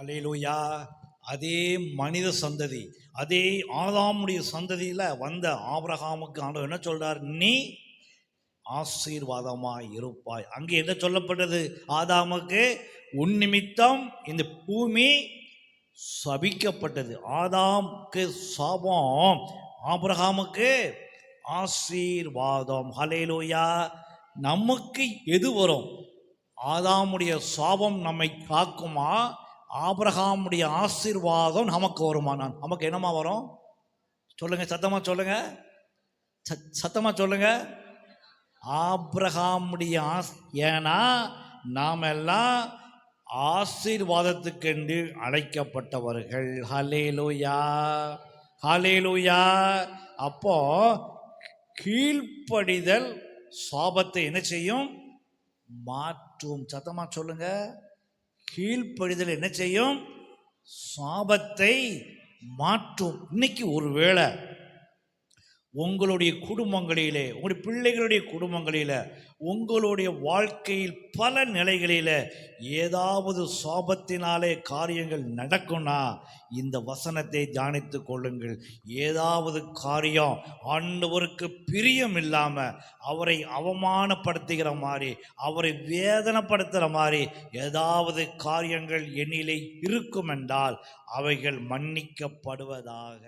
அல்லேலூயா. அதே மனித சந்ததி, அதே ஆதாமுடைய சந்ததியில் வந்த ஆபிரகாமுக்கு ஆண்டவர் என்ன சொல்றார்? நீ ஆசீர்வாதமாய் இருப்பாய். அங்கே என்ன சொல்லப்பட்டது? ஆதாமுக்கு உன் நிமித்தம் இந்த பூமி சபிக்கப்பட்டது. ஆதாமுக்கு சாபம், ஆபிரகாமுக்கு ஆசீர்வாதம். ஹல்லேலூயா. நமக்கு எது வரும்? ஆதாமுடைய சாபம் நம்மை காக்குமா? ஆபிரகாமுடைய ஆசீர்வாதம் நமக்கு வருமா? நமக்கு என்னமா வரும்? சொல்லுங்க, சத்தமா சொல்லுங்க, சத்தமா சொல்லுங்க. ஆபிரகாமுடைய ஏன்னா நாம் எல்லாம் ஆசீர்வாதத்துக்கென்று அழைக்கப்பட்டவர்கள். ஹல்லேலூயா, ஹல்லேலூயா. அப்போ கீழ்ப்படிதல் சாபத்தை என்ன செய்யும்? மாற்றும். சத்தமா சொல்லுங்க. கீழ்ப்படிதல் என்ன செய்யும்? சாபத்தை மாற்றும். இன்னைக்கு ஒருவேளை உங்களுடைய குடும்பங்களிலே, உங்களுடைய பிள்ளைகளுடைய குடும்பங்களில், உங்களுடைய வாழ்க்கையில் பல நிலைகளில் ஏதாவது சாபத்தினாலே காரியங்கள் நடக்கும்னா இந்த வசனத்தை தியானித்து கொள்ளுங்கள். ஏதாவது காரியம் ஆண்டவருக்கு பிரியம் இல்லாமல் அவரை அவமானப்படுத்துகிற மாதிரி, அவரை வேதனைப்படுத்துகிற மாதிரி ஏதாவது காரியங்கள் என்னிலே இருக்கும் என்றால் அவைகள் மன்னிக்கப்படுவதாக.